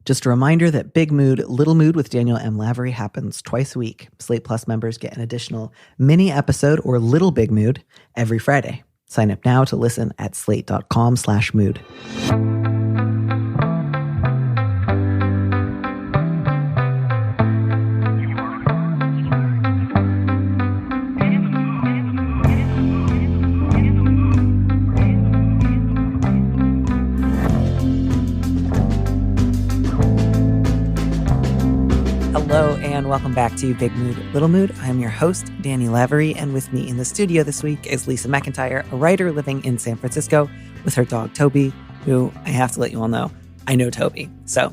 Just a reminder that Big Mood, Little Mood with Daniel M. Lavery happens twice a week. Slate Plus members get an additional mini episode or Little Big Mood every Friday. Sign up now to listen at slate.com/mood. Hello and welcome back to Big Mood, Little Mood. I'm your host, Danny Lavery, and with me in the studio this week is Lisa McIntire, a writer living in San Francisco with her dog, Toby, who I have to let you all know, I know Toby. So,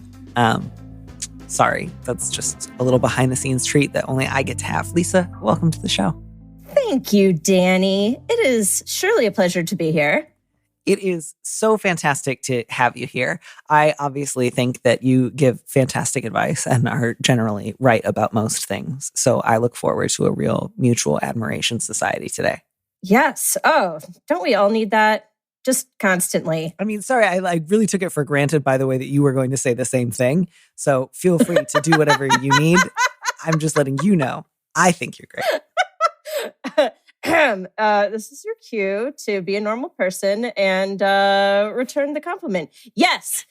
sorry, that's just a little behind-the-scenes treat that only I get to have. Lisa, welcome to the show. Thank you, Danny. It is surely a pleasure to be here. It is so fantastic to have you here. I obviously think that you give fantastic advice and are generally right about most things. So I look forward to a real mutual admiration society today. Yes. Oh, don't we all need that? Just constantly. I mean, sorry, I really took it for granted, by the way, that you were going to say the same thing. So feel free to do whatever you need. I'm just letting you know. I think you're great. This is your cue to be a normal person and return the compliment. Yes.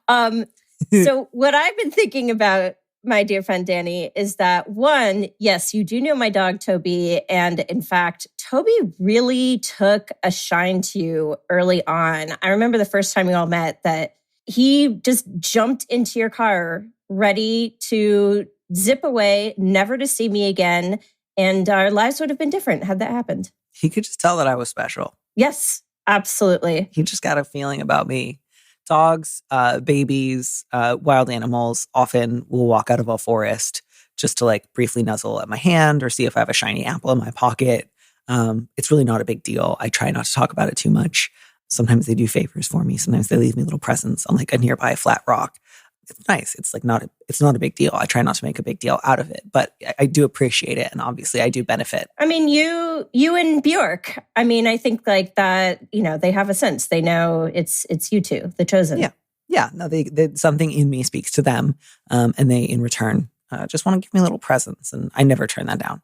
So what I've been thinking about, my dear friend Danny, is that one, yes, you do know my dog, Toby. And in fact, Toby really took a shine to you early on. I remember the first time we all met that he just jumped into your car, ready to zip away, never to see me again. And our lives would have been different had that happened. He could just tell that I was special. Yes, absolutely. He just got a feeling about me. Dogs, babies, wild animals often will walk out of a forest just to like briefly nuzzle at my hand or see if I have a shiny apple in my pocket. It's really not a big deal. I try not to talk about it too much. Sometimes they do favors for me. Sometimes they leave me little presents on like a nearby flat rock. It's nice. It's like it's not a big deal. I try not to make a big deal out of it, but I do appreciate it. And obviously I do benefit. I mean, you and Bjork, I mean, I think like that, they have a sense. They know it's you two, the chosen. Yeah. Yeah. No, they something in me speaks to them. And they, in return, just want to give me little presents. And I never turn that down.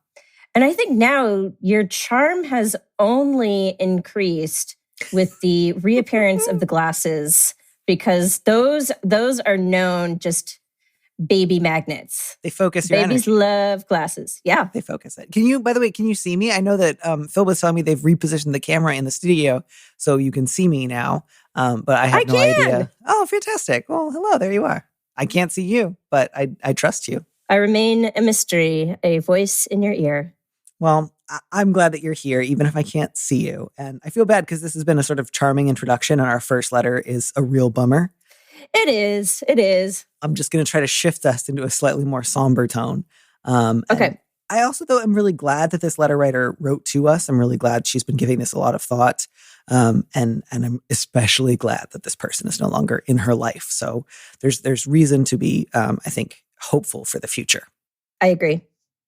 And I think now your charm has only increased with the reappearance of the glasses. Because those are known just baby magnets. They focus your Babies energy. love glasses. Yeah. They focus it. By the way, can you see me? I know that Phil was telling me they've repositioned the camera in the studio so you can see me now. But I have no idea. Oh, fantastic. Well, hello, there you are. I can't see you, but I trust you. I remain a mystery, a voice in your ear. Well, I'm glad that you're here, even if I can't see you. And I feel bad because this has been a sort of charming introduction, and our first letter is a real bummer. It is. It is. I'm just going to try to shift us into a slightly more somber tone. Okay. I also, though, am really glad that this letter writer wrote to us. I'm really glad she's been giving this a lot of thought. And I'm especially glad that this person is no longer in her life. So there's reason to be, I think, hopeful for the future. I agree.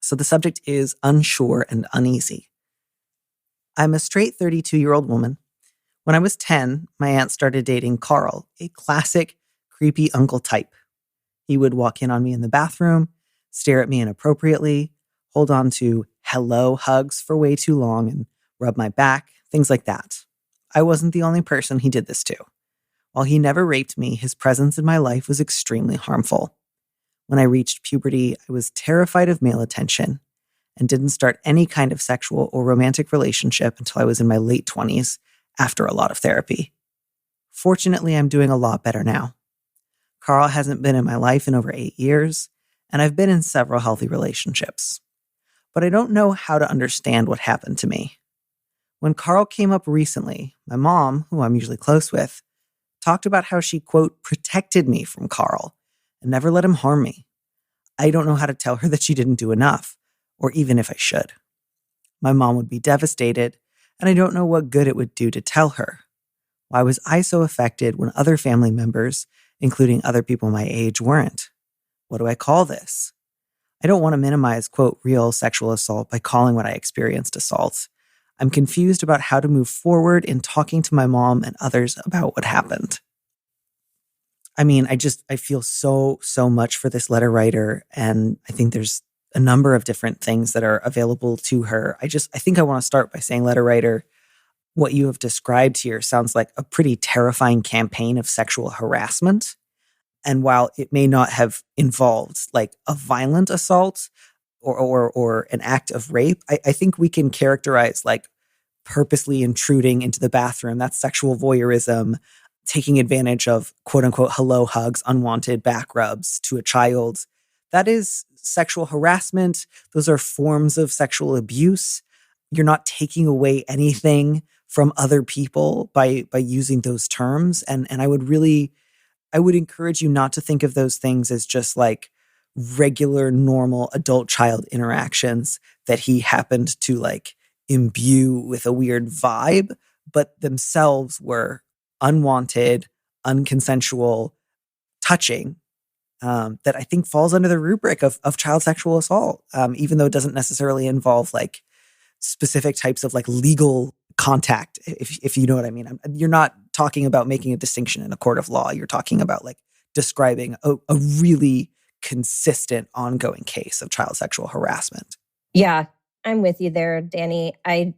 So the subject is unsure and uneasy. I'm a straight 32-year-old woman. When I was 10, my aunt started dating Carl, a classic creepy uncle type. He would walk in on me in the bathroom, stare at me inappropriately, hold on to hello hugs for way too long, and rub my back, things like that. I wasn't the only person he did this to. While he never raped me, his presence in my life was extremely harmful. When I reached puberty, I was terrified of male attention and didn't start any kind of sexual or romantic relationship until I was in my late 20s after a lot of therapy. Fortunately, I'm doing a lot better now. Carl hasn't been in my life in over 8 years, and I've been in several healthy relationships. But I don't know how to understand what happened to me. When Carl came up recently, my mom, who I'm usually close with, talked about how she, quote, protected me from Carl and never let him harm me. I don't know how to tell her that she didn't do enough, or even if I should. My mom would be devastated, and I don't know what good it would do to tell her. Why was I so affected when other family members, including other people my age, weren't? What do I call this? I don't want to minimize, quote, real sexual assault by calling what I experienced assault. I'm confused about how to move forward in talking to my mom and others about what happened. I mean, I feel so much for this letter writer. And I think there's a number of different things that are available to her. I think I want to start by saying, letter writer, what you have described here sounds like a pretty terrifying campaign of sexual harassment. And while it may not have involved like a violent assault or an act of rape, I think we can characterize like purposely intruding into the bathroom. That's sexual voyeurism, taking advantage of quote unquote hello hugs, unwanted back rubs to a child. That is sexual harassment. Those are forms of sexual abuse. You're not taking away anything from other people by using those terms. And I would encourage you not to think of those things as just like regular, normal adult child interactions that he happened to like imbue with a weird vibe, but themselves were unwanted, unconsensual touching that I think falls under the rubric of child sexual assault, even though it doesn't necessarily involve like specific types of like legal contact, if you know what I mean. You're not talking about making a distinction in a court of law. You're talking about like describing a really consistent ongoing case of child sexual harassment. Yeah, I'm with you there, Danny. I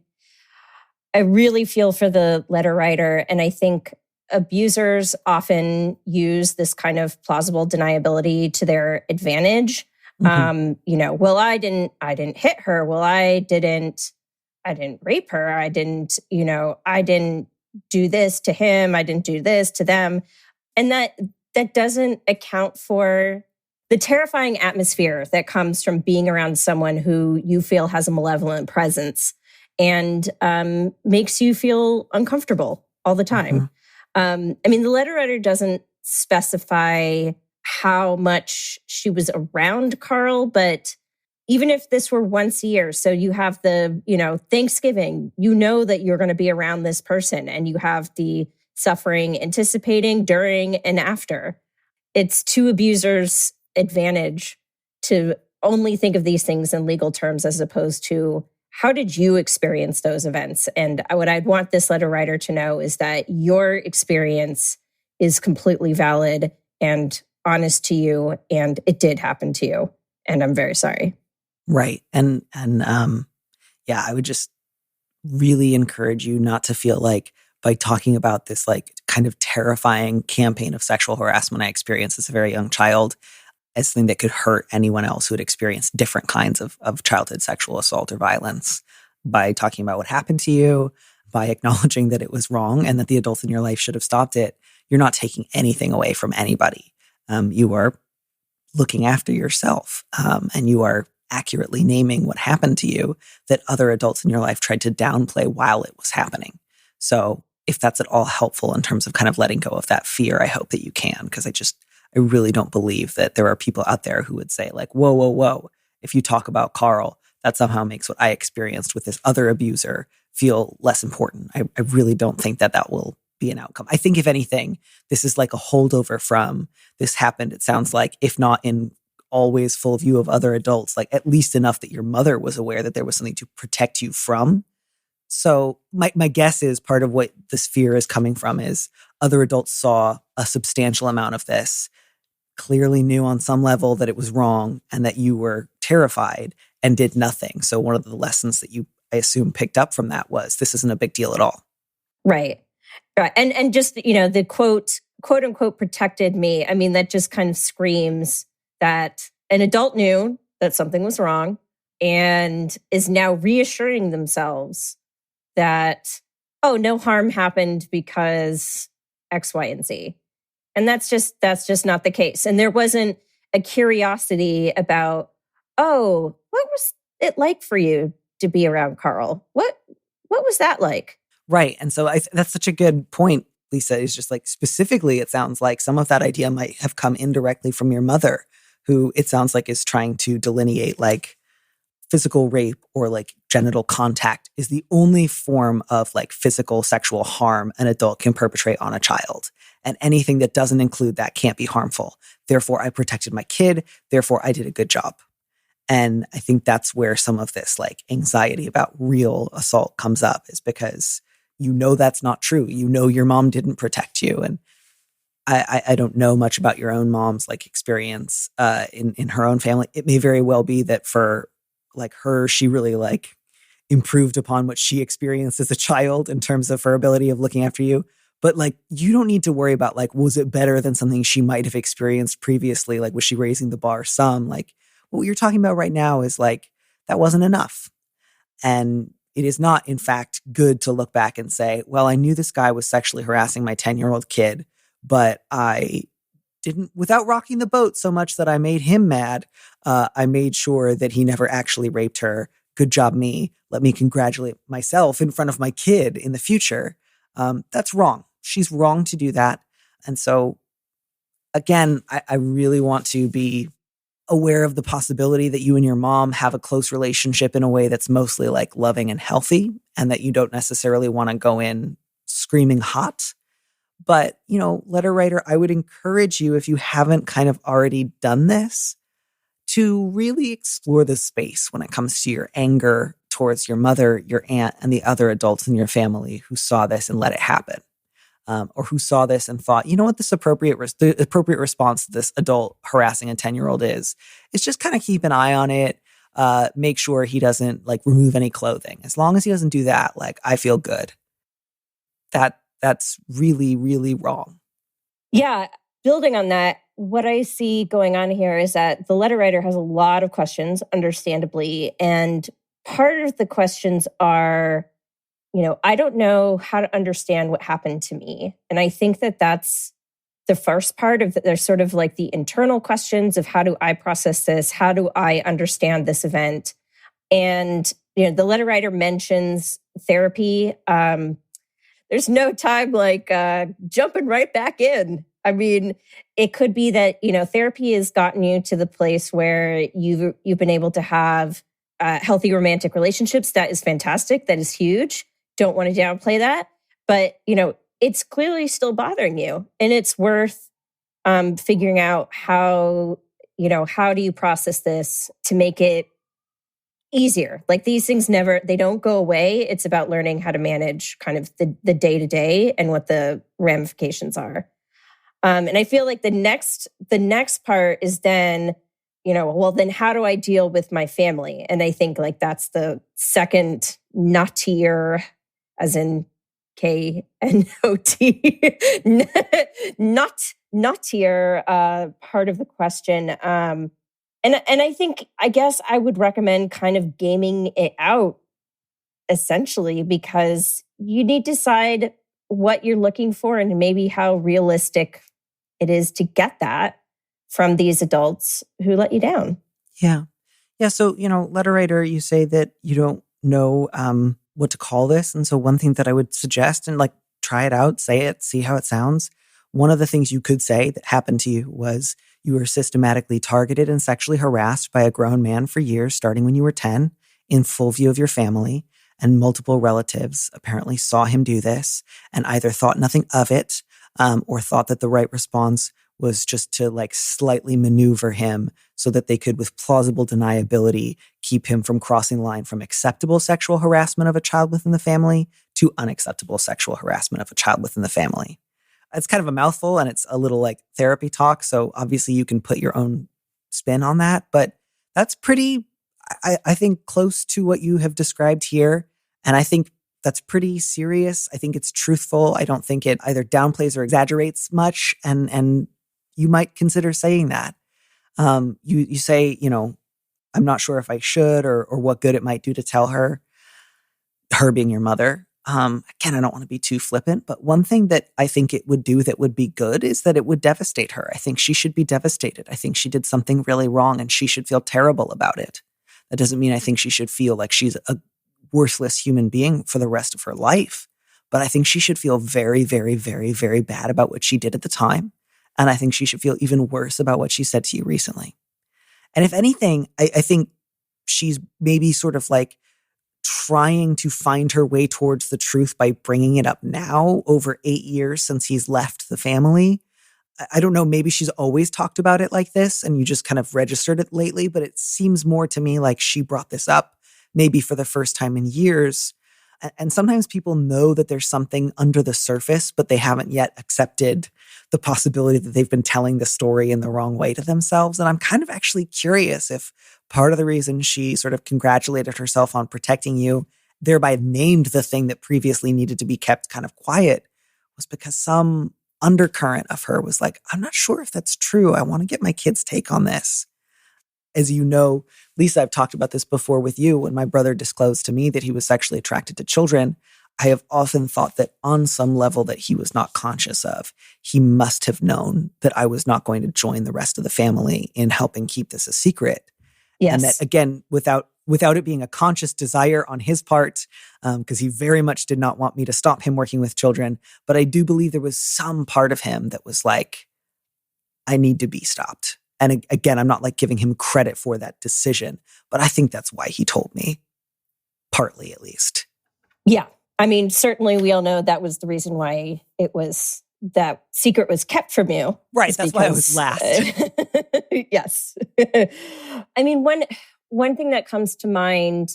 really feel for the letter writer, and I think abusers often use this kind of plausible deniability to their advantage. Mm-hmm. Well, I didn't hit her. Well, I didn't rape her. I didn't do this to him. I didn't do this to them. And that doesn't account for the terrifying atmosphere that comes from being around someone who you feel has a malevolent presence and makes you feel uncomfortable all the time. Mm-hmm. The letter writer doesn't specify how much she was around Carl, but even if this were once a year, so you have the, Thanksgiving, that you're going to be around this person and you have the suffering anticipating during and after. It's to abusers' advantage to only think of these things in legal terms as opposed to how did you experience those events? And what I'd want this letter writer to know is that your experience is completely valid and honest to you, and it did happen to you. And I'm very sorry. Right. And I would just really encourage you not to feel like by talking about this like kind of terrifying campaign of sexual harassment I experienced as a very young child as something that could hurt anyone else who had experienced different kinds of childhood sexual assault or violence. By talking about what happened to you, by acknowledging that it was wrong and that the adults in your life should have stopped it, you're not taking anything away from anybody. You are looking after yourself, and you are accurately naming what happened to you that other adults in your life tried to downplay while it was happening. So if that's at all helpful in terms of kind of letting go of that fear, I hope that you can, because I really don't believe that there are people out there who would say like, whoa, if you talk about Carl, that somehow makes what I experienced with this other abuser feel less important. I really don't think that will be an outcome. I think if anything, this is like a holdover from this happened, it sounds like, if not in always full view of other adults, like at least enough that your mother was aware that there was something to protect you from. So my guess is part of what this fear is coming from is other adults saw a substantial amount of this, clearly knew on some level that it was wrong and that you were terrified and did nothing. So one of the lessons that you, I assume, picked up from that was this isn't a big deal at all. Right. And just, the quote unquote protected me. I mean, that just kind of screams that an adult knew that something was wrong and is now reassuring themselves that, oh, no harm happened because X, Y, and Z. And that's just not the case. And there wasn't a curiosity about, oh, what was it like for you to be around Carl? What was that like? Right. And so that's such a good point, Lisa, is just like specifically, it sounds like some of that idea might have come indirectly from your mother, who it sounds like is trying to delineate like physical rape or like genital contact is the only form of like physical sexual harm an adult can perpetrate on a child. And anything that doesn't include that can't be harmful. Therefore, I protected my kid. Therefore, I did a good job. And I think that's where some of this like anxiety about real assault comes up, is because that's not true. Your mom didn't protect you. And I don't know much about your own mom's like experience in her own family. It may very well be that for like her, she really like improved upon what she experienced as a child in terms of her ability of looking after you. But like, you don't need to worry about like, was it better than something she might have experienced previously? Like, was she raising the bar some? Like, what you're talking about right now is like, that wasn't enough. And it is not, in fact, good to look back and say, well, I knew this guy was sexually harassing my 10-year-old kid, but I didn't, without rocking the boat so much that I made him mad, I made sure that he never actually raped her. Good job, me. Let me congratulate myself in front of my kid in the future. That's wrong. She's wrong to do that. And so, again, I really want to be aware of the possibility that you and your mom have a close relationship in a way that's mostly like loving and healthy, and that you don't necessarily want to go in screaming hot. But, you know, letter writer, I would encourage you, if you haven't kind of already done this, to really explore the space when it comes to your anger towards your mother, your aunt, and the other adults in your family who saw this and let it happen. Or who saw this and thought, you know what, the appropriate response to this adult harassing a 10-year-old is just kind of keep an eye on it. Make sure he doesn't like remove any clothing. As long as he doesn't do that, like, I feel good. That's really, really wrong. Yeah. Building on that, what I see going on here is that the letter writer has a lot of questions, understandably. And part of the questions are, you know, I don't know how to understand what happened to me. And I think that that's the first part of there's sort of like the internal questions of how do I process this? How do I understand this event? And, you know, the letter writer mentions therapy. There's no time like jumping right back in. I mean, it could be that, you know, therapy has gotten you to the place where you've been able to have healthy romantic relationships. That is fantastic. That is huge. Don't want to downplay that. But, you know, it's clearly still bothering you. And it's worth figuring out how do you process this to make it easier. Like, these things they don't go away. It's about learning how to manage kind of the day-to-day and what the ramifications are. And I feel like the next part is then, you know, well, then how do I deal with my family? And I think like that's the second knottier, as in K-N-O-T, knottier part of the question. And I think, I guess I would recommend kind of gaming it out, essentially, because you need to decide what you're looking for and maybe how realistic it is to get that from these adults who let you down. Yeah. Yeah. So, you know, letter writer, you say that you don't know what to call this. And so one thing that I would suggest, and like, try it out, say it, see how it sounds. One of the things you could say that happened to you was you were systematically targeted and sexually harassed by a grown man for years, starting when you were 10, in full view of your family. And multiple relatives apparently saw him do this and either thought nothing of it or thought that the right response was just to like slightly maneuver him so that they could, with plausible deniability, keep him from crossing the line from acceptable sexual harassment of a child within the family to unacceptable sexual harassment of a child within the family. It's kind of a mouthful and it's a little like therapy talk. So obviously you can put your own spin on that, but that's pretty, I think, close to what you have described here. And I think that's pretty serious. I think it's truthful. I don't think it either downplays or exaggerates much. And you might consider saying that. You say, you know, I'm not sure if I should or what good it might do to tell her being your mother. Again, I don't want to be too flippant, but one thing that I think it would do that would be good is that it would devastate her. I think she should be devastated. I think she did something really wrong and she should feel terrible about it. That doesn't mean I think she should feel like she's a worthless human being for the rest of her life. But I think she should feel very, very, very, very bad about what she did at the time. And I think she should feel even worse about what she said to you recently. And if anything, I think she's maybe sort of like trying to find her way towards the truth by bringing it up now, over 8 years since he's left the family. I don't know, maybe she's always talked about it like this and you just kind of registered it lately, but it seems more to me like she brought this up maybe for the first time in years. And sometimes people know that there's something under the surface, but they haven't yet accepted the possibility that they've been telling the story in the wrong way to themselves. And I'm kind of actually curious if part of the reason she sort of congratulated herself on protecting you, thereby named the thing that previously needed to be kept kind of quiet, was because some undercurrent of her was like, I'm not sure if that's true. I want to get my kids' take on this. As you know, Lisa, I've talked about this before with you. When my brother disclosed to me that he was sexually attracted to children, I have often thought that on some level that he was not conscious of, he must have known that I was not going to join the rest of the family in helping keep this a secret. Yes. And that, again, without it being a conscious desire on his part, because he very much did not want me to stop him working with children. But I do believe there was some part of him that was like, I need to be stopped. And again, I'm not like giving him credit for that decision, but I think that's why he told me, partly at least. Yeah. I mean, certainly we all know that was the reason why that secret was kept from you. Right. That's why I was last. Yes. I mean, one thing that comes to mind,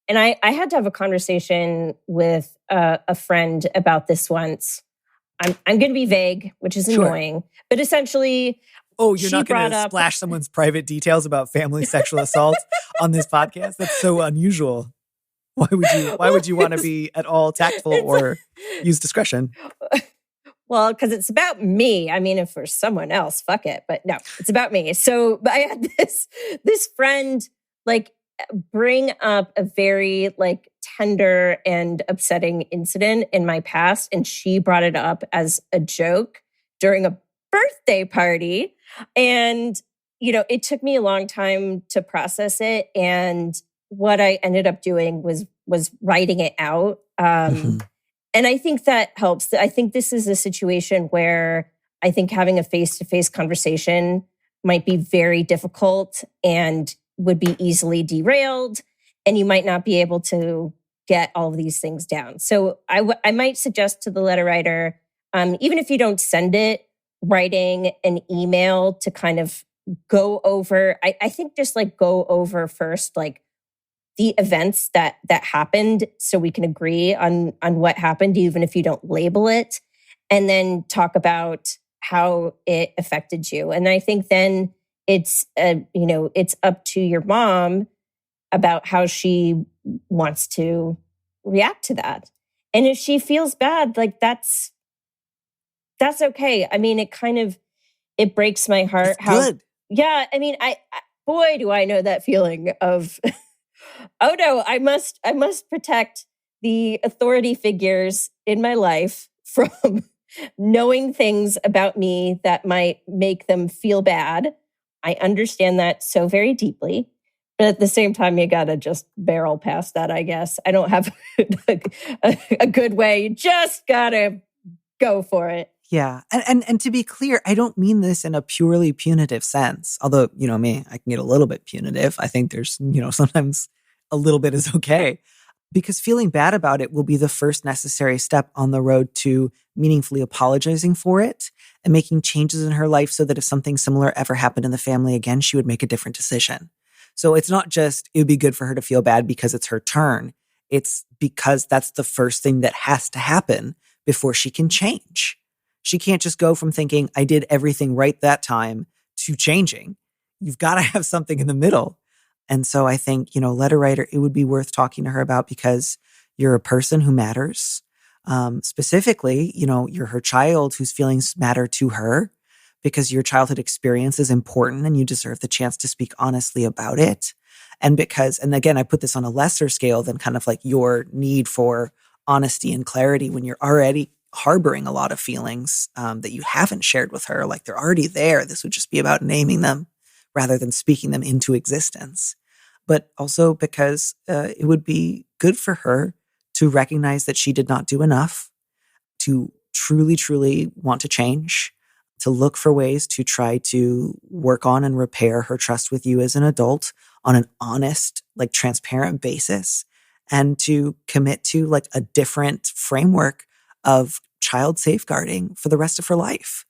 and I had to have a conversation with a friend about this once. I'm going to be vague, which is annoying, but essentially, oh, you're not going to splash someone's private details about family sexual assault on this podcast? That's so unusual. Why would you want to be at all tactful or use discretion? Well, because it's about me. I mean, if for someone else, fuck it. But no, it's about me. So I had this friend like bring up a very like tender and upsetting incident in my past. And she brought it up as a joke during a birthday party. And, it took me a long time to process it. And what I ended up doing was writing it out. And I think that helps. I think this is a situation where I think having a face-to-face conversation might be very difficult and would be easily derailed. And you might not be able to get all of these things down. So I might suggest to the letter writer, even if you don't send it, writing an email to kind of go over, I think just like go over first, like the events that happened so we can agree on what happened, even if you don't label it, and then talk about how it affected you. And I think then it's up to your mom about how she wants to react to that. And if she feels bad, like that's okay. I mean, it breaks my heart. It's good. Yeah. I mean, boy, do I know that feeling of, oh no, I must protect the authority figures in my life from knowing things about me that might make them feel bad. I understand that so very deeply. But at the same time, you got to just barrel past that, I guess. I don't have a good way. You just got to go for it. Yeah. And to be clear, I don't mean this in a purely punitive sense. Although, me, I can get a little bit punitive. I think there's, sometimes a little bit is okay. Because feeling bad about it will be the first necessary step on the road to meaningfully apologizing for it and making changes in her life so that if something similar ever happened in the family again, she would make a different decision. So it's not just, it would be good for her to feel bad because it's her turn. It's because that's the first thing that has to happen before she can change. She can't just go from thinking, I did everything right that time, to changing. You've got to have something in the middle. And so I think, letter writer, it would be worth talking to her about because you're a person who matters. Specifically, you're her child whose feelings matter to her because your childhood experience is important and you deserve the chance to speak honestly about it. And again, I put this on a lesser scale than kind of like your need for honesty and clarity when you're already harboring a lot of feelings that you haven't shared with her. Like they're already there. This would just be about naming them rather than speaking them into existence. But also because it would be good for her to recognize that she did not do enough, to truly, truly want to change, to look for ways to try to work on and repair her trust with you as an adult on an honest, like transparent basis, and to commit to like a different framework of child safeguarding for the rest of her life.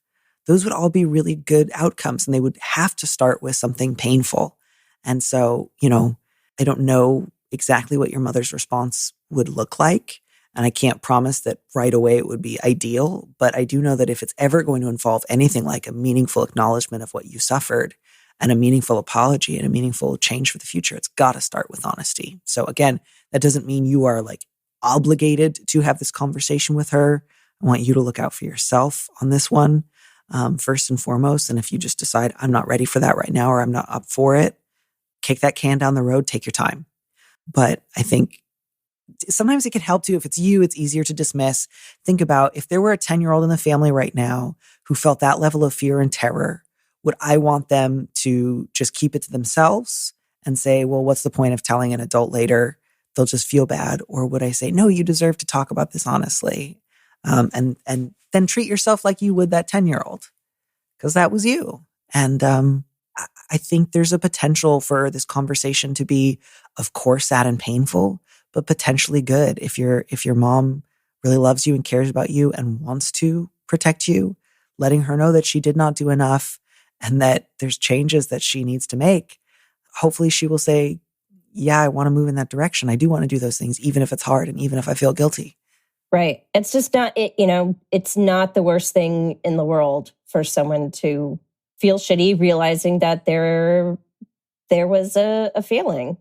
Those would all be really good outcomes, and they would have to start with something painful. And so, I don't know exactly what your mother's response would look like, And I can't promise that right away it would be ideal, but I do know that if it's ever going to involve anything like a meaningful acknowledgement of what you suffered and a meaningful apology and a meaningful change for the future, it's got to start with honesty. So again, that doesn't mean you are like obligated to have this conversation with her. I want you to look out for yourself on this one, first and foremost. And if you just decide, I'm not ready for that right now, or I'm not up for it, kick that can down the road, take your time. But I think sometimes it can help too. If it's you, it's easier to dismiss. Think about if there were a 10-year-old in the family right now who felt that level of fear and terror, would I want them to just keep it to themselves and say, well, what's the point of telling an adult later? They'll just feel bad. Or would I say, no, you deserve to talk about this honestly. And then treat yourself like you would that 10-year-old, because that was you. And I think there's a potential for this conversation to be, of course, sad and painful, but potentially good. If your mom really loves you and cares about you and wants to protect you, letting her know that she did not do enough and that there's changes that she needs to make. Hopefully she will say, yeah, I want to move in that direction. I do want to do those things, even if it's hard and even if I feel guilty. Right. It's just not, it's not the worst thing in the world for someone to feel shitty, realizing that there was a failing.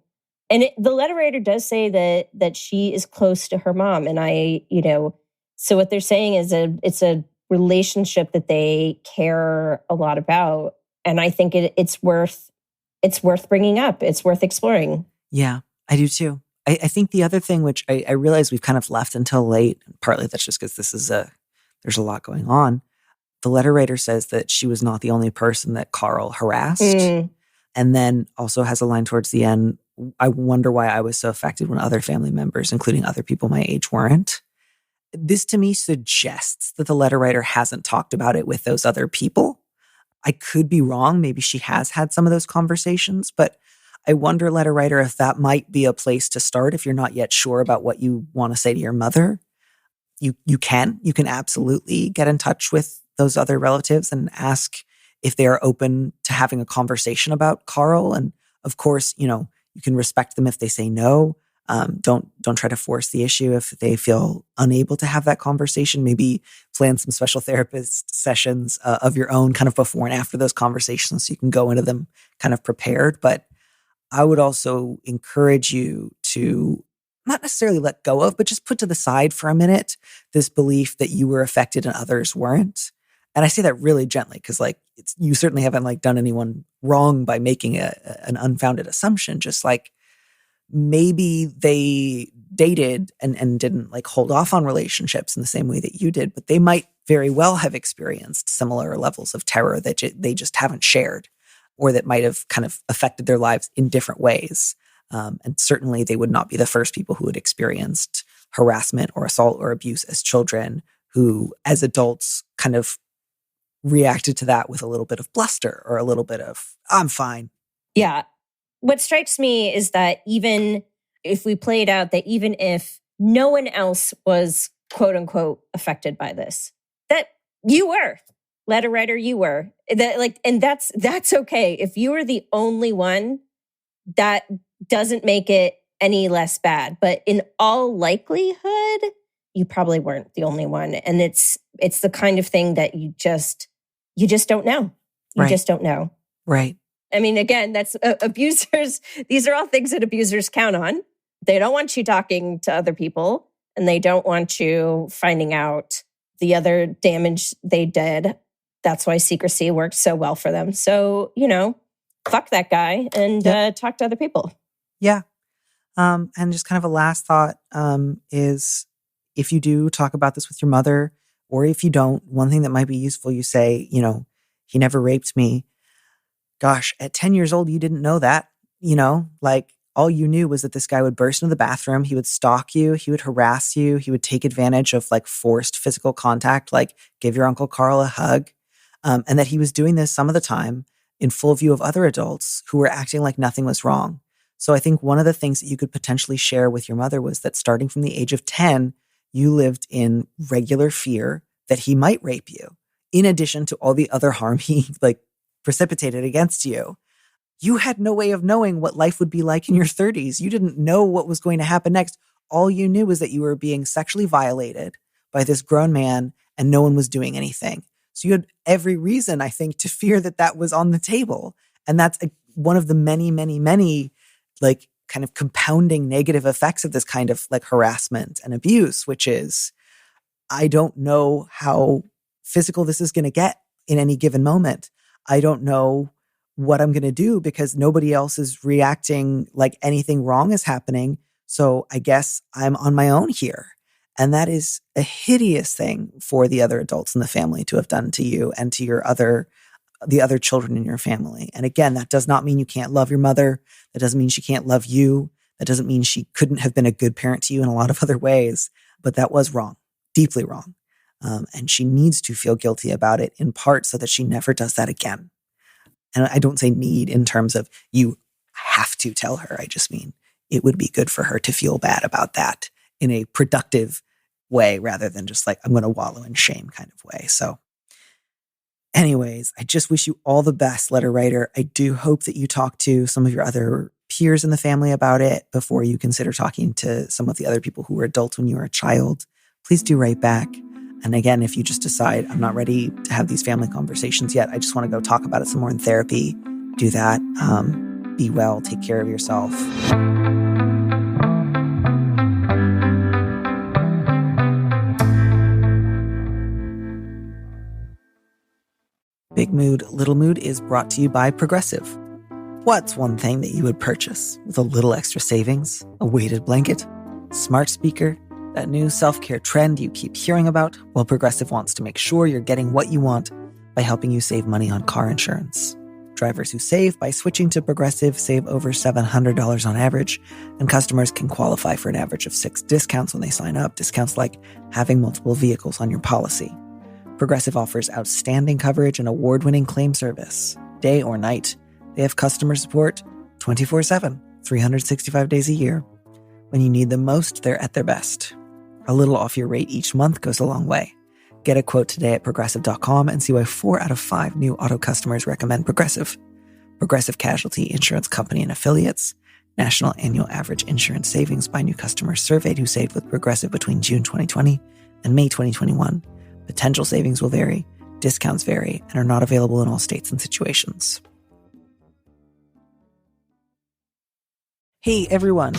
And the letter writer does say that she is close to her mom. And so what they're saying is it's a relationship that they care a lot about. And I think it's worth bringing up. It's worth exploring. Yeah, I do too. I think the other thing, which I realize we've kind of left until late, and partly that's just because there's a lot going on. The letter writer says that she was not the only person that Carl harassed. And then also has a line towards the end, I wonder why I was so affected when other family members, including other people my age, weren't. This to me suggests that the letter writer hasn't talked about it with those other people. I could be wrong. Maybe she has had some of those conversations, but I wonder, letter writer, if that might be a place to start if you're not yet sure about what you want to say to your mother. You can absolutely get in touch with those other relatives and ask if they are open to having a conversation about Carl. And of course, you can respect them if they say no. Don't try to force the issue if they feel unable to have that conversation. Maybe plan some special therapist sessions of your own kind of before and after those conversations so you can go into them kind of prepared. But I would also encourage you to not necessarily let go of, but just put to the side for a minute this belief that you were affected and others weren't. And I say that really gently because you certainly haven't done anyone wrong by making an unfounded assumption. Just maybe they dated and didn't hold off on relationships in the same way that you did, but they might very well have experienced similar levels of terror that they just haven't shared, or that might have kind of affected their lives in different ways. And certainly they would not be the first people who had experienced harassment or assault or abuse as children who, as adults, kind of reacted to that with a little bit of bluster or a little bit of, I'm fine. Yeah. What strikes me is that even if we played out that even if no one else was quote unquote affected by this, that you were, letter writer, you were. And that's okay. If you were the only one, that doesn't make it any less bad. But in all likelihood, you probably weren't the only one. And it's the kind of thing that you just don't know. You just don't know. Right. I mean, again, that's abusers. These are all things that abusers count on. They don't want you talking to other people, and they don't want you finding out the other damage they did. That's why secrecy works so well for them. So, fuck that guy and talk to other people. Yeah. And just kind of a last thought is if you do talk about this with your mother, or if you don't, one thing that might be useful, you say, he never raped me. Gosh, at 10 years old, you didn't know that, all you knew was that this guy would burst into the bathroom. He would stalk you. He would harass you. He would take advantage of forced physical contact, give your Uncle Carl a hug. And that he was doing this some of the time in full view of other adults who were acting like nothing was wrong. So I think one of the things that you could potentially share with your mother was that starting from the age of 10, you lived in regular fear that he might rape you, in addition to all the other harm he precipitated against you. You had no way of knowing what life would be like in your 30s. You didn't know what was going to happen next. all you knew was that you were being sexually violated by this grown man and no one was doing anything. So you had every reason, I think, to fear that that was on the table. And that's one of the many, many, many like kind of compounding negative effects of this kind of like harassment and abuse, which is, I don't know how physical this is going to get in any given moment. I don't know what I'm going to do because nobody else is reacting like anything wrong is happening. So I guess I'm on my own here. And that is a hideous thing for the other adults in the family to have done to you and to the other children in your family. And again, that does not mean you can't love your mother. That doesn't mean she can't love you. That doesn't mean she couldn't have been a good parent to you in a lot of other ways. But that was wrong, deeply wrong. And she needs to feel guilty about it in part so that she never does that again. And I don't say need in terms of you have to tell her. I just mean it would be good for her to feel bad about that in a productive way rather than just like, I'm going to wallow in shame kind of way. So anyways, I just wish you all the best, letter writer. I do hope that you talk to some of your other peers in the family about it before you consider talking to some of the other people who were adults when you were a child. Please do write back. And again, if you just decide I'm not ready to have these family conversations yet, I just want to go talk about it some more in therapy, do that. Be well, take care of yourself. Big Mood, Little Mood is brought to you by Progressive. What's one thing that you would purchase with a little extra savings? A weighted blanket? Smart speaker? That new self-care trend you keep hearing about? Well, Progressive wants to make sure you're getting what you want by helping you save money on car insurance. Drivers who save by switching to Progressive save over $700 on average, and customers can qualify for an average of 6 discounts when they sign up. Discounts like having multiple vehicles on your policy. Progressive offers outstanding coverage and award-winning claim service. Day or night, they have customer support 24/7, 365 days a year. When you need them most, they're at their best. A little off your rate each month goes a long way. Get a quote today at Progressive.com and see why 4 out of 5 new auto customers recommend Progressive. Progressive Casualty Insurance Company and Affiliates. National annual average insurance savings by new customers surveyed who saved with Progressive between June 2020 and May 2021. Potential savings will vary, discounts vary, and are not available in all states and situations. Hey everyone,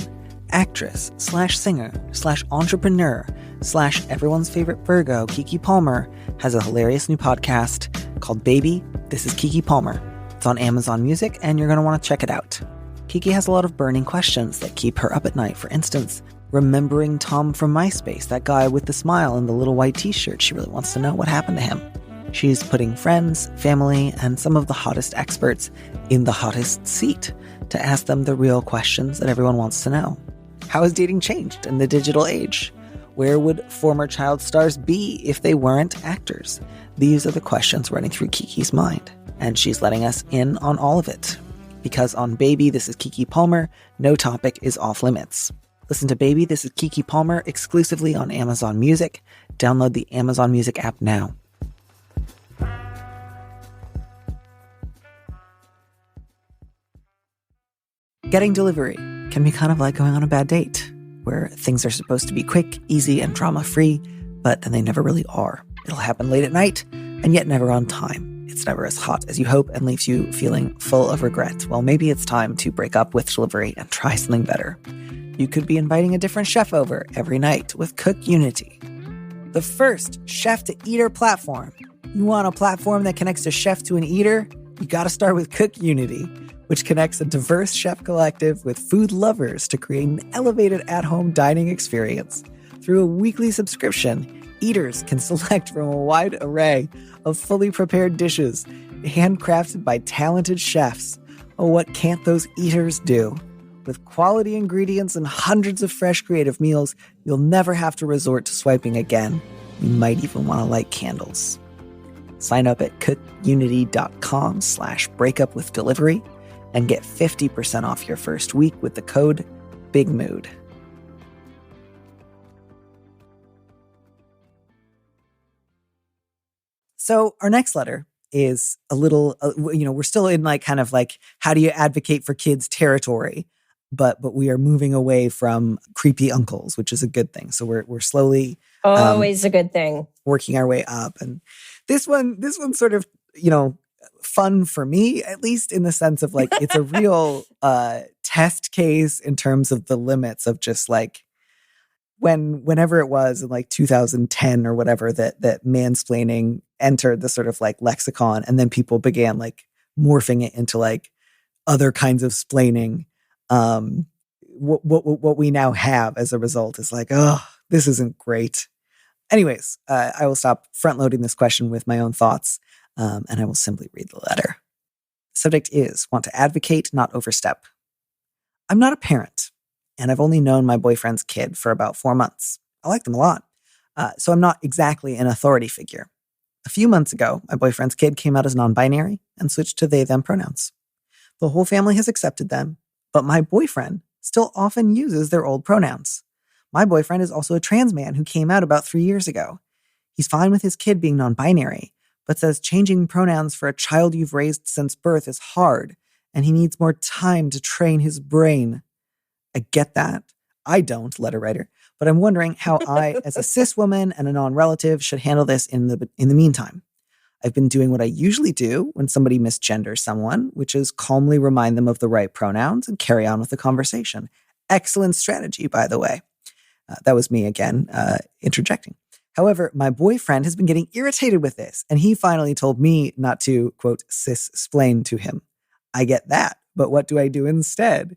actress / singer / entrepreneur / everyone's favorite Virgo, Keke Palmer, has a hilarious new podcast called Baby, This is Keke Palmer. It's on Amazon Music and you're going to want to check it out. Keke has a lot of burning questions that keep her up at night. For instance, remembering Tom from MySpace, that guy with the smile and the little white t-shirt. She really wants to know what happened to him. She's putting friends, family, and some of the hottest experts in the hottest seat to ask them the real questions that everyone wants to know. How has dating changed in the digital age? Where would former child stars be if they weren't actors? These are the questions running through Keke's mind, and she's letting us in on all of it. Because on Baby, This is Keke Palmer, no topic is off limits. Listen to Baby, This is Keke Palmer exclusively on Amazon Music. Download the Amazon Music app now. Getting delivery can be kind of like going on a bad date, where things are supposed to be quick, easy, and drama-free, but then they never really are. It'll happen late at night, and yet never on time. It's never as hot as you hope and leaves you feeling full of regret. Well, maybe it's time to break up with delivery and try something better. You could be inviting a different chef over every night with Cook Unity, the first chef-to-eater platform. You want a platform that connects a chef to an eater? You got to start with Cook Unity, which connects a diverse chef collective with food lovers to create an elevated at-home dining experience. Through a weekly subscription, eaters can select from a wide array of fully prepared dishes, handcrafted by talented chefs. Oh, what can't those eaters do? With quality ingredients and hundreds of fresh creative meals, you'll never have to resort to swiping again. You might even want to light candles. Sign up at cookunity.com/breakupwithdelivery and get 50% off your first week with the code BIGMOOD. So our next letter is a little, we're still in like kind of like, how do you advocate for kids territory? but we are moving away from creepy uncles, which is a good thing. So we're slowly always a good thing, working our way up. And this one's sort of, fun for me, at least in the sense of like it's a real test case in terms of the limits of just like whenever it was in like 2010 or whatever that mansplaining entered the sort of like lexicon, and then people began like morphing it into like other kinds of splaining. What we now have as a result is like, oh, this isn't great. Anyways, I will stop front loading this question with my own thoughts, and I will simply read the letter. Subject is, want to advocate, not overstep. I'm not a parent, and I've only known my boyfriend's kid for about 4 months. I like them a lot, so I'm not exactly an authority figure. A few months ago, my boyfriend's kid came out as non-binary and switched to they-them pronouns. The whole family has accepted them, but my boyfriend still often uses their old pronouns. My boyfriend is also a trans man who came out about 3 years ago. He's fine with his kid being non-binary, but says changing pronouns for a child you've raised since birth is hard, and he needs more time to train his brain. I get that. I don't, letter writer, but I'm wondering how I, as a cis woman and a non-relative, should handle this in the meantime. I've been doing what I usually do when somebody misgenders someone, which is calmly remind them of the right pronouns and carry on with the conversation. Excellent strategy, by the way. That was me again, interjecting. However, my boyfriend has been getting irritated with this, and he finally told me not to, quote, cis-splain to him. I get that, but what do I do instead?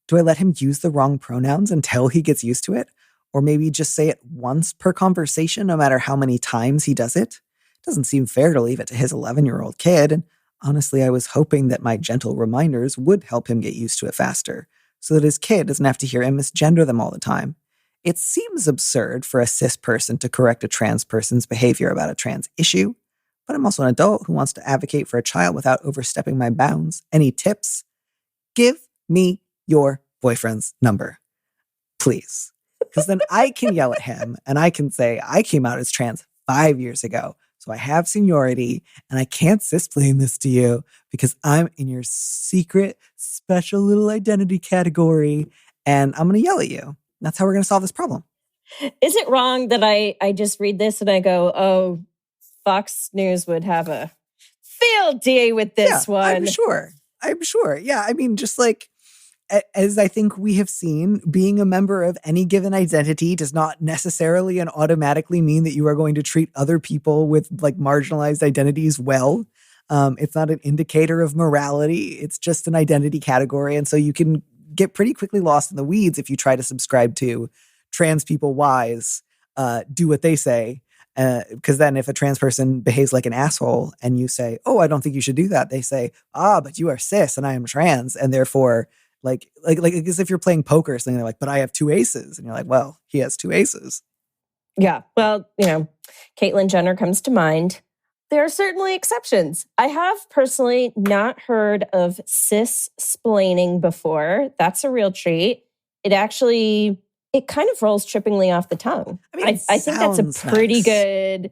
Do I let him use the wrong pronouns until he gets used to it? Or maybe just say it once per conversation, no matter how many times he does it? Doesn't seem fair to leave it to his 11-year-old kid, and honestly, I was hoping that my gentle reminders would help him get used to it faster, so that his kid doesn't have to hear him misgender them all the time. It seems absurd for a cis person to correct a trans person's behavior about a trans issue, but I'm also an adult who wants to advocate for a child without overstepping my bounds. Any tips? Give me your boyfriend's number, please. Because then I can yell at him and I can say, I came out as trans 5 years ago, so I have seniority and I can't cisplain this to you because I'm in your secret, special little identity category and I'm going to yell at you. That's how we're going to solve this problem. Is it wrong that I just read this and I go, oh, Fox News would have a field day with this one? I'm sure. Yeah, I mean, just like, as I think we have seen, being a member of any given identity does not necessarily and automatically mean that you are going to treat other people with like marginalized identities well. It's not an indicator of morality. It's just an identity category. And so you can get pretty quickly lost in the weeds if you try to subscribe to trans people wise, do what they say. Because then if a trans person behaves like an asshole and you say, oh, I don't think you should do that, they say, but you are cis and I am trans. And therefore, like as if you're playing poker or something, they're like, but I have 2 aces. And you're like, well, he has 2 aces. Yeah. Well, Caitlyn Jenner comes to mind. There are certainly exceptions. I have personally not heard of cis-splaining before. That's a real treat. It kind of rolls trippingly off the tongue. I mean, I think that's a pretty good.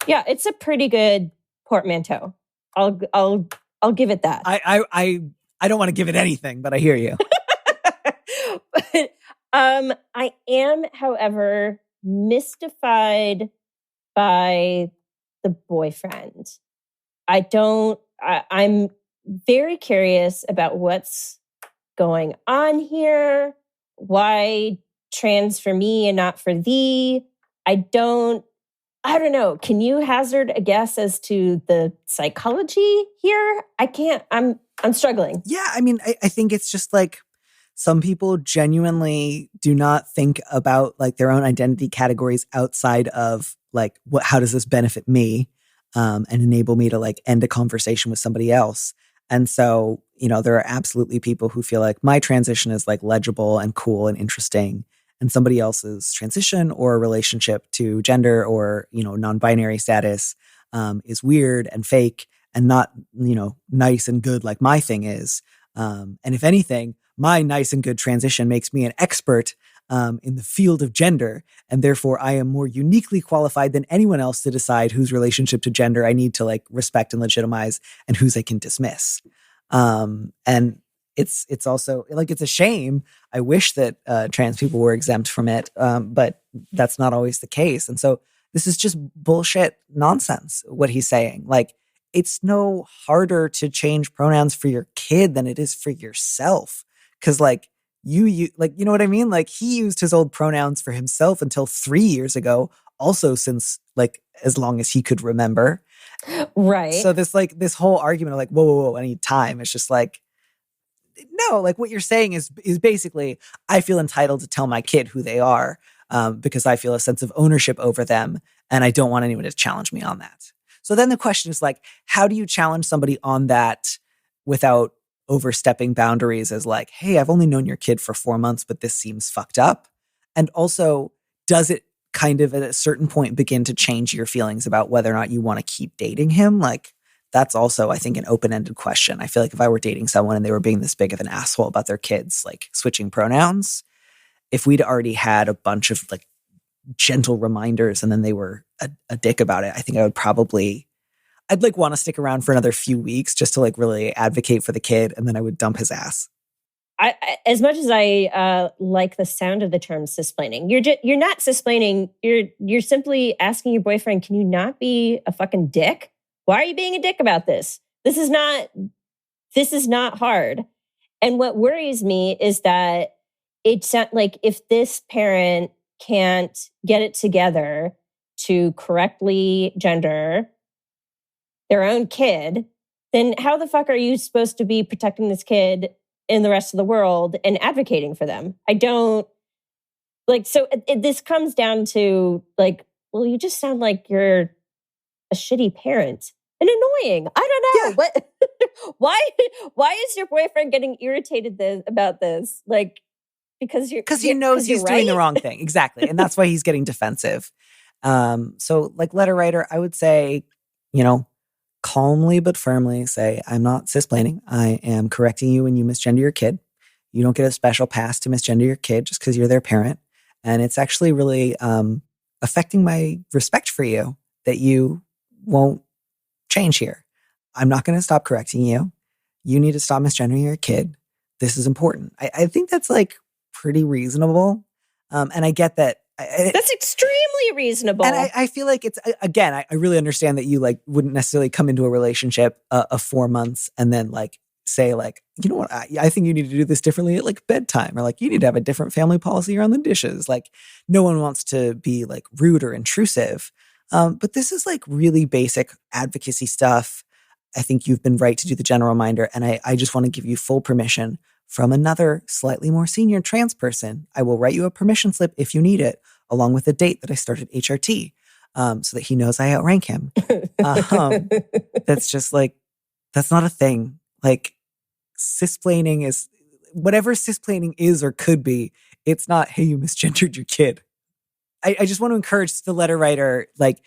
Yeah, it's a pretty good portmanteau. I'll give it that. I don't want to give it anything, but I hear you. But I am, however, mystified by the boyfriend. I'm very curious about what's going on here. Why trans for me and not for thee? I don't know. Can you hazard a guess as to the psychology here? I can't. I'm struggling. Yeah, I mean, I think it's just like some people genuinely do not think about like their own identity categories outside of like how does this benefit me, and enable me to like end a conversation with somebody else. And so, there are absolutely people who feel like my transition is like legible and cool and interesting, and somebody else's transition or relationship to gender or, non-binary status is weird and fake and not, nice and good like my thing is. And if anything, my nice and good transition makes me an expert in the field of gender, and therefore I am more uniquely qualified than anyone else to decide whose relationship to gender I need to like respect and legitimize and whose I can dismiss. And it's also like, it's a shame. I wish that trans people were exempt from it, but that's not always the case. And so this is just bullshit nonsense, what he's saying. Like, it's no harder to change pronouns for your kid than it is for yourself. Cause like you like, you know what I mean? Like, he used his old pronouns for himself until 3 years ago, also since like as long as he could remember. Right. So this whole argument of like, whoa, I need time. It's just like, no, like what you're saying is basically, I feel entitled to tell my kid who they are, because I feel a sense of ownership over them, and I don't want anyone to challenge me on that. So then the question is like, how do you challenge somebody on that without overstepping boundaries as like, hey, I've only known your kid for 4 months, but this seems fucked up? And also, does it kind of at a certain point begin to change your feelings about whether or not you want to keep dating him? Like, that's also, I think, an open-ended question. I feel like if I were dating someone and they were being this big of an asshole about their kids, like switching pronouns, if we'd already had a bunch of like gentle reminders and then they were a dick about it, I think I'd like want to stick around for another few weeks just to like really advocate for the kid, and then I would dump his ass. I as much as I like the sound of the term cisplaining, you're not cisplaining. You're simply asking your boyfriend, can you not be a fucking dick? Why are you being a dick about this? This is not hard. And what worries me is that it's like, if this parent can't get it together to correctly gender their own kid, then how the fuck are you supposed to be protecting this kid in the rest of the world and advocating for them? I don't like, so this comes down to like, well, you just sound like you're a shitty parent and annoying. I don't know. Yeah. Why is your boyfriend getting irritated about this? Like, because he knows he's doing the wrong thing. Exactly. And that's why he's getting defensive. So like, letter writer, I would say, calmly but firmly say, I'm not cisplaining. I am correcting you when you misgender your kid. You don't get a special pass to misgender your kid just because you're their parent. And it's actually really affecting my respect for you that you won't change here. I'm not going to stop correcting you. You need to stop misgendering your kid. This is important. I think that's like pretty reasonable. And I get that. That's extremely reasonable. And I feel like it's, again, I really understand that you like wouldn't necessarily come into a relationship of 4 months and then like say like, you know what, I think you need to do this differently at like bedtime, or like you need to have a different family policy around the dishes. Like, no one wants to be like rude or intrusive. But this is like really basic advocacy stuff. I think you've been right to do the general reminder. And I just want to give you full permission from another slightly more senior trans person. I will write you a permission slip if you need it, along with a date that I started HRT, so that he knows I outrank him. That's just like, that's not a thing. Like, cisplaining is, whatever cisplaining is or could be, it's not, hey, you misgendered your kid. I just want to encourage the letter writer. Like,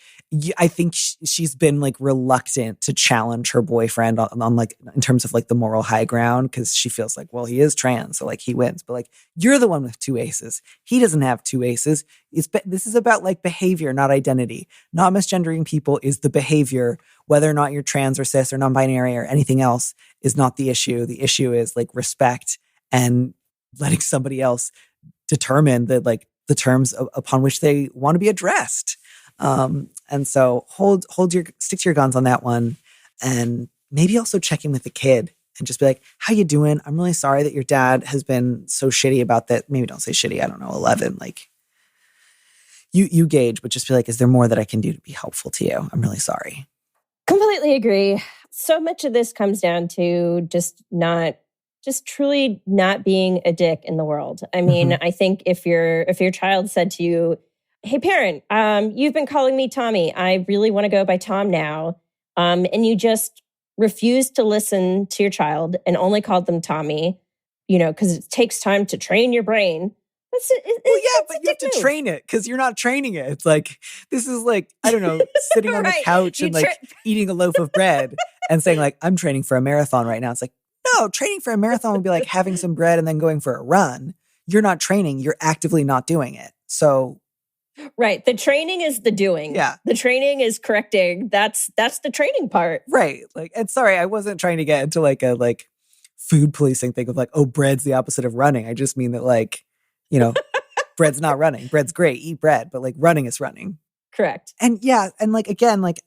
I think she's been like reluctant to challenge her boyfriend on like, in terms of like the moral high ground, because she feels like, well, he is trans, so like he wins. But like, you're the one with 2 aces. He doesn't have 2 aces. This is about like behavior, not identity. Not misgendering people is the behavior. Whether or not you're trans or cis or non-binary or anything else is not the issue. The issue is like respect and letting somebody else determine that like the terms upon which they want to be addressed. And so stick to your guns on that one. And maybe also check in with the kid and just be like, how you doing? I'm really sorry that your dad has been so shitty about that. Maybe don't say shitty. I don't know, 11. Like, you gauge, but just be like, is there more that I can do to be helpful to you? I'm really sorry. Completely agree. So much of this comes down to just truly not being a dick in the world. I mean, I think if your child said to you, hey parent, you've been calling me Tommy. I really want to go by Tom now. And you just refuse to listen to your child and only called them Tommy, because it takes time to train your brain. But you have to train it because you're not training it. It's like, this is like, I don't know, sitting on the couch and like eating a loaf of bread and saying like, I'm training for a marathon right now. It's like, no, training for a marathon would be like having some bread and then going for a run. You're not training. You're actively not doing it. So. Right. The training is the doing. Yeah. The training is correcting. That's the training part. Right. Like, and sorry, I wasn't trying to get into like a food policing thing of like, oh, bread's the opposite of running. I just mean that like, bread's not running. Bread's great. Eat bread. But like running is running. Correct. And yeah. And like, again, like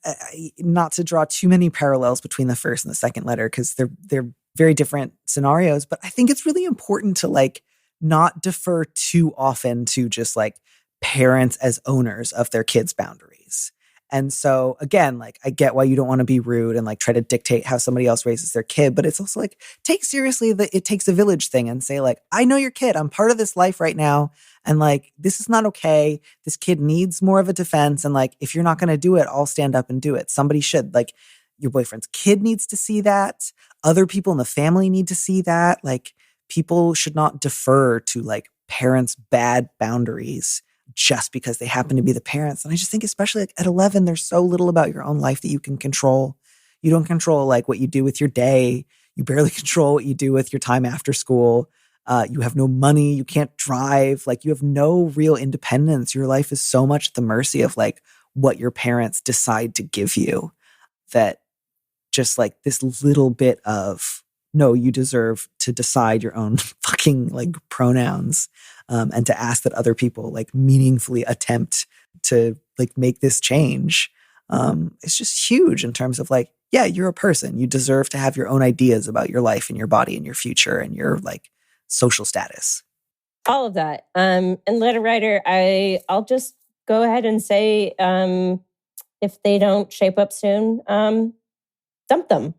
not to draw too many parallels between the first and the second letter, because they're very different scenarios. But I think it's really important to like not defer too often to just like parents as owners of their kids' boundaries. And so again, like I get why you don't want to be rude and like try to dictate how somebody else raises their kid, but it's also like take seriously the it takes a village thing and say like, I know your kid, I'm part of this life right now. And like, this is not okay. This kid needs more of a defense. And like, if you're not going to do it, I'll stand up and do it. Somebody should. Like your boyfriend's kid needs to see that. Other people in the family need to see that. Like people should not defer to like parents' bad boundaries just because they happen to be the parents. And I just think, especially like at 11, there's so little about your own life that you can control. You don't control like what you do with your day. You barely control what you do with your time after school. You have no money. You can't drive. Like you have no real independence. Your life is so much at the mercy of like what your parents decide to give you, that just like this little bit of, no, you deserve to decide your own fucking like pronouns, and to ask that other people like meaningfully attempt to like make this change. It's just huge in terms of like, yeah, you're a person. You deserve to have your own ideas about your life and your body and your future and your like social status. All of that. And letter writer, I'll just go ahead and say, if they don't shape up soon, dump them.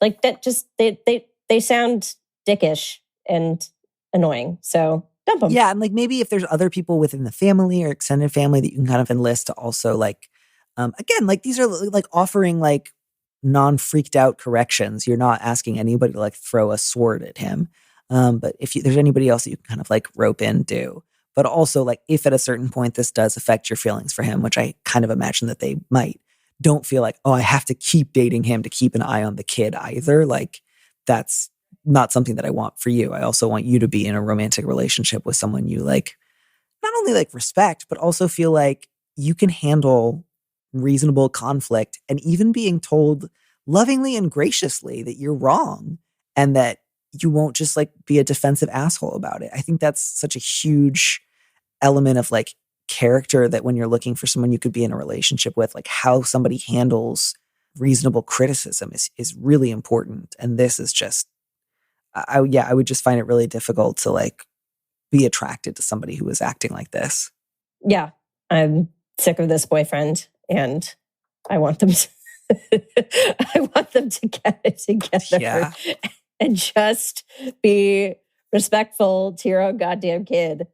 Like that just, they sound dickish and annoying. So dump them. Yeah. And like maybe if there's other people within the family or extended family that you can kind of enlist to also like, again, like these are like offering like non-freaked out corrections. You're not asking anybody to like throw a sword at him. But if there's anybody else that you can kind of like rope in, do. But also like if at a certain point this does affect your feelings for him, which I kind of imagine that they might, don't feel like, oh, I have to keep dating him to keep an eye on the kid either. Like that's not something that I want for you. I also want you to be in a romantic relationship with someone you like, not only like respect, but also feel like you can handle reasonable conflict and even being told lovingly and graciously that you're wrong and that you won't just like be a defensive asshole about it. I think that's such a huge element of like character that when you're looking for someone you could be in a relationship with, like how somebody handles reasonable criticism is really important. And this is just, I would just find it really difficult to like be attracted to somebody who is acting like this. Yeah. I'm sick of this boyfriend and I want them to, I want them to get it together and just be respectful to your own goddamn kid.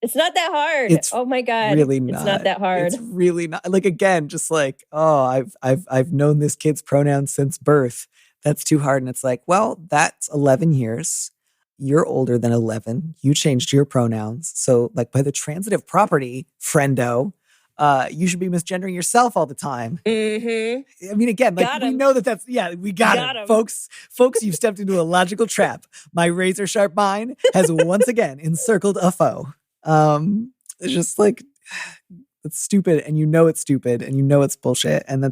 It's not that hard. Oh my God. Really not. It's not that hard. It's really not. Like, again, just like, oh, I've known this kid's pronouns since birth. That's too hard. And it's like, well, that's 11 years. You're older than 11. You changed your pronouns. So like by the transitive property, friendo, you should be misgendering yourself all the time. Mm-hmm. I mean, again, like we know that's, we got it. Folks, you've stepped into a logical trap. My razor sharp mind has once again encircled a foe. It's just like, it's stupid and you know it's stupid and you know it's bullshit. And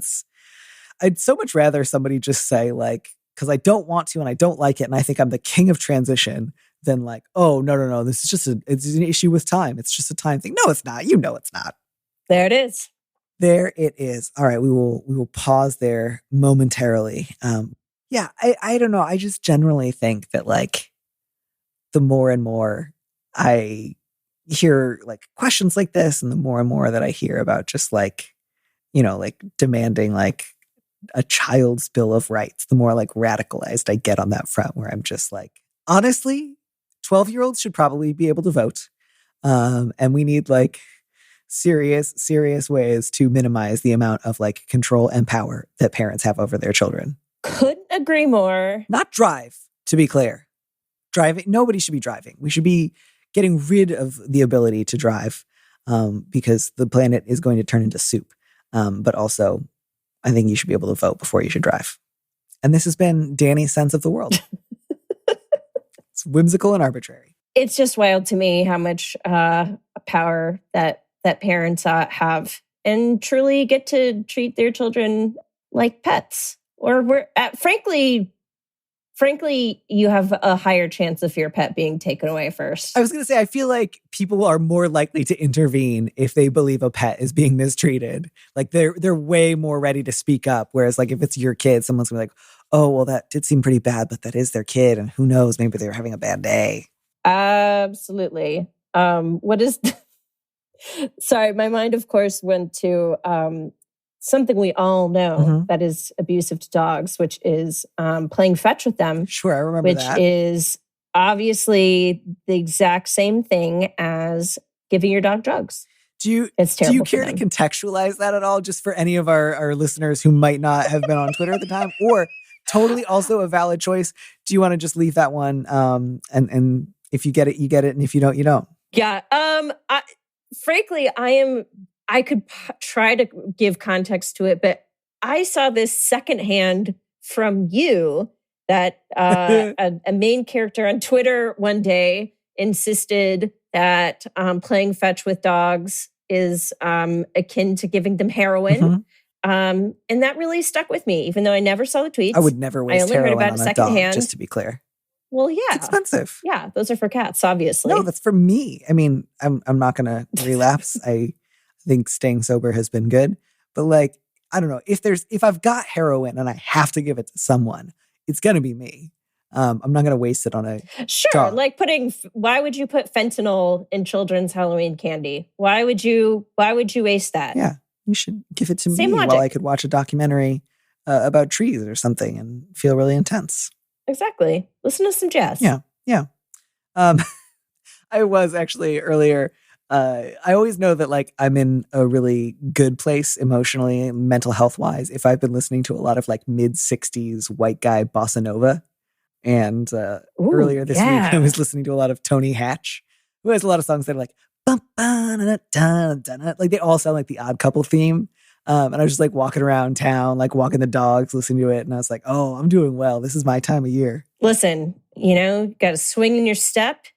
I'd so much rather somebody just say like, because I don't want to and I don't like it and I think I'm the king of transition than like, oh, no. This is just it's an issue with time. It's just a time thing. No, it's not. You know it's not. There it is. There it is. All right, we will pause there momentarily. I don't know. I just generally think that like the more and more I hear like questions like this and the more and more that I hear about just like, like demanding like a child's bill of rights, the more like radicalized I get on that front where I'm just like, honestly, 12-year-olds should probably be able to vote. And we need like serious ways to minimize the amount of like control and power that parents have over their children. Couldn't agree more. Not drive, to be clear. Driving, nobody should be driving. We should be getting rid of the ability to drive because the planet is going to turn into soup. But also, I think you should be able to vote before you should drive. And this has been Danny's sense of the world. It's whimsical and arbitrary. It's just wild to me how much power that parents have and truly get to treat their children like pets. Or frankly, frankly, you have a higher chance of your pet being taken away first. I was going to say, I feel like people are more likely to intervene if they believe a pet is being mistreated. Like they're way more ready to speak up. Whereas like if it's your kid, someone's gonna be like, oh, well, that did seem pretty bad, but that is their kid. And who knows, maybe they're having a bad day. Absolutely. What is... Sorry, my mind, of course, went to something we all know that is abusive to dogs, which is playing fetch with them. Sure, I remember that. Which is obviously the exact same thing as giving your dog drugs. Do you care to contextualize that at all, just for any of our listeners who might not have been on Twitter at the time? Or totally also a valid choice. Do you want to just leave that one? And if you get it, you get it. And if you don't, you don't. Yeah. Frankly, I could try to give context to it, but I saw this secondhand from you that a main character on Twitter one day insisted that playing fetch with dogs is akin to giving them heroin. And that really stuck with me, even though I never saw the tweets. I would never waste heroin on a dog, just to be clear. Well, yeah. It's expensive. Yeah, those are for cats, obviously. No, that's for me. I mean, I'm not going to relapse. I think staying sober has been good. But like, I don't know, if I've got heroin and I have to give it to someone, it's going to be me. I'm not going to waste it on a dog. Like why would you put fentanyl in children's Halloween candy? Why would you waste that? Yeah, you should give it to me while I could watch a documentary about trees or something and feel really intense. Exactly. Listen to some jazz. Yeah. I was actually earlier, I always know that like I'm in a really good place emotionally, mental health wise, if I've been listening to a lot of like mid-60s white guy bossa nova. And earlier this week, I was listening to a lot of Tony Hatch, who has a lot of songs that are like, like they all sound like the Odd Couple theme. And I was just like walking around town, like walking the dogs, listening to it. And I was like, oh, I'm doing well. This is my time of year. Listen, got to swing in your step,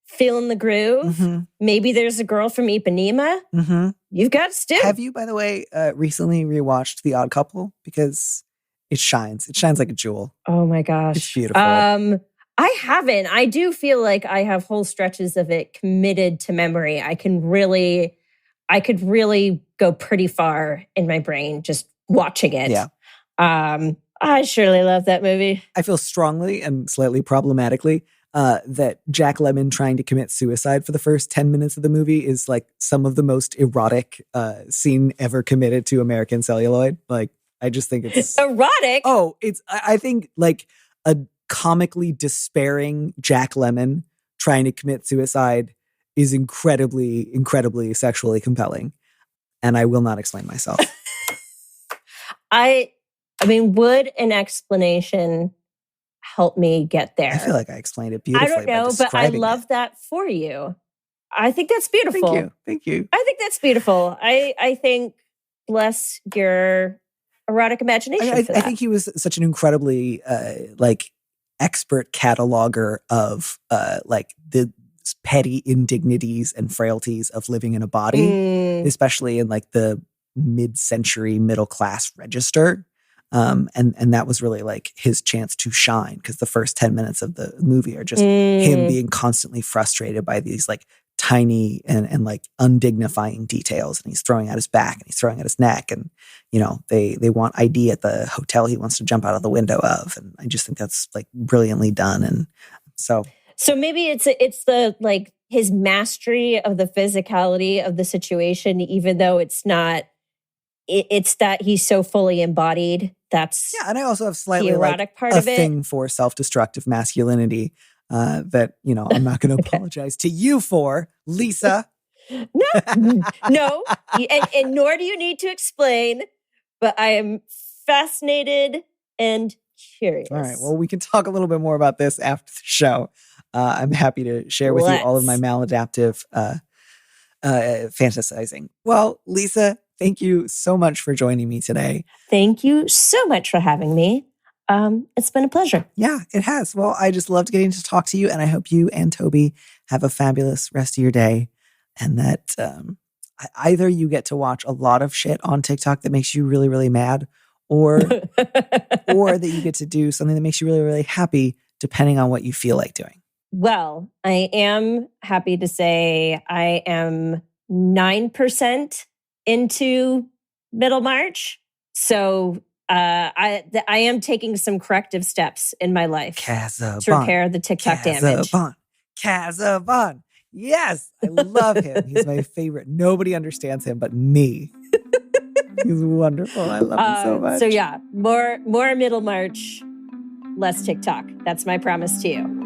feeling the groove. Maybe there's a girl from Ipanema. You've got to stew. Have you, by the way, recently rewatched The Odd Couple? Because it shines. It shines like a jewel. Oh my gosh. It's beautiful. I haven't. I do feel like I have whole stretches of it committed to memory. I could really go pretty far in my brain just watching it. Yeah. I surely love that movie. I feel strongly and slightly problematically that Jack Lemmon trying to commit suicide for the first 10 minutes of the movie is like some of the most erotic scene ever committed to American celluloid. Like, I just think it's erotic. Oh, I think like a comically despairing Jack Lemmon trying to commit suicide is incredibly, incredibly sexually compelling. And I will not explain myself. I mean, would an explanation help me get there? I feel like I explained it beautifully. I don't know, but I love that for you. I think that's beautiful. Thank you. I think that's beautiful. I think bless your erotic imagination for that. I think he was such an incredibly like expert cataloger of like the petty indignities and frailties of living in a body, especially in like the mid-century middle class register. And that was really like his chance to shine, because the first 10 minutes of the movie are just him being constantly frustrated by these like tiny and like undignifying details. And he's throwing out his back and he's throwing out his neck. And, you know, they want ID at the hotel he wants to jump out of the window of. And I just think that's like brilliantly done. And so maybe it's the like his mastery of the physicality of the situation, even though it's not, it's that he's so fully embodied. That's and I also have slightly the erotic like part a of it. Thing for self-destructive masculinity that, you know, I'm not going to apologize to you for, Lisa. No, and nor do you need to explain, but I am fascinated and curious. All right, well, we can talk a little bit more about this after the show. I'm happy to share with you all of my maladaptive fantasizing. Well, Lisa, thank you so much for joining me today. Thank you so much for having me. It's been a pleasure. Yeah, it has. Well, I just loved getting to talk to you, and I hope you and Toby have a fabulous rest of your day, and that either you get to watch a lot of shit on TikTok that makes you really, really mad, or that you get to do something that makes you really, really happy, depending on what you feel like doing? Well, I am happy to say I am 9% into Middlemarch. So I am taking some corrective steps in my life to repair the TikTok damage. Casaubon. Yes, I love him. He's my favorite. Nobody understands him but me. He's wonderful. I love him so much. So yeah, more Middlemarch, less TikTok. That's my promise to you.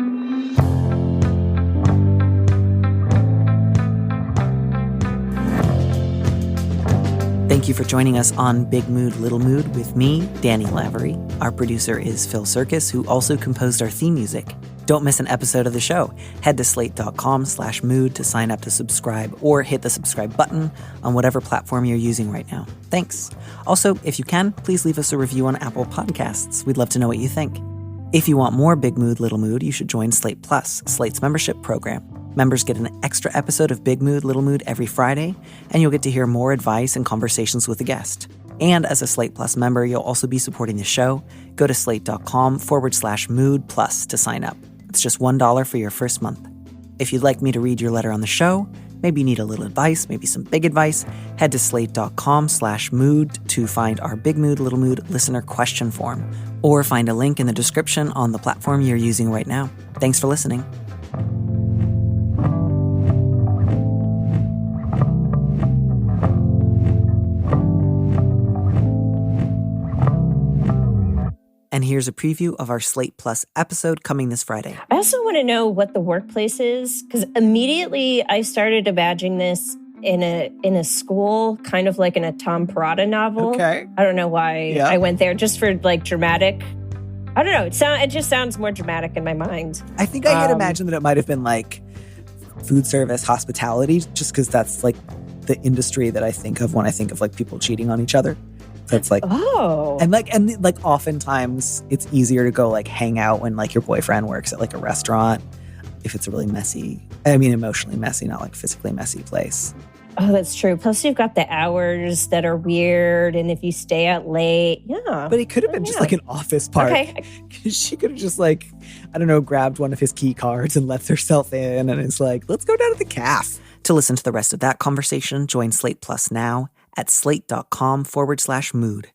Thank you for joining us on Big Mood, Little Mood with me, Danny Lavery. Our producer is Phil Surkis, who also composed our theme music. Don't miss an episode of the show. Head to slate.com/mood to sign up to subscribe, or hit the subscribe button on whatever platform you're using right now. Thanks. Also, if you can, please leave us a review on Apple Podcasts. We'd love to know what you think. If you want more Big Mood, Little Mood, you should join Slate Plus, Slate's membership program. Members get an extra episode of Big Mood, Little Mood every Friday, and you'll get to hear more advice and conversations with a guest. And as a Slate Plus member, you'll also be supporting the show. Go to slate.com/mood plus to sign up. It's just $1 for your first month. If you'd like me to read your letter on the show, maybe you need a little advice, maybe some big advice, head to slate.com/mood to find our Big Mood, Little Mood listener question form, or find a link in the description on the platform you're using right now. Thanks for listening. And here's a preview of our Slate Plus episode coming this Friday. I also want to know what the workplace is, because immediately I started imagining this in a school, kind of like in a Tom Perrotta novel. Okay. I don't know why I went there, just for like dramatic. I don't know. It just sounds more dramatic in my mind. I think I had imagined that it might have been like food service, hospitality, just because that's like the industry that I think of when I think of like people cheating on each other. So it's like, and oftentimes it's easier to go like hang out when like your boyfriend works at like a restaurant if it's a really messy, emotionally messy, not like physically messy place. Oh, that's true. Plus you've got the hours that are weird, and if you stay out late, But it could have been just like an office park. Okay. She could have just like, I don't know, grabbed one of his key cards and lets herself in and is like, let's go down to the caf. To listen to the rest of that conversation, join Slate Plus now at slate.com/mood.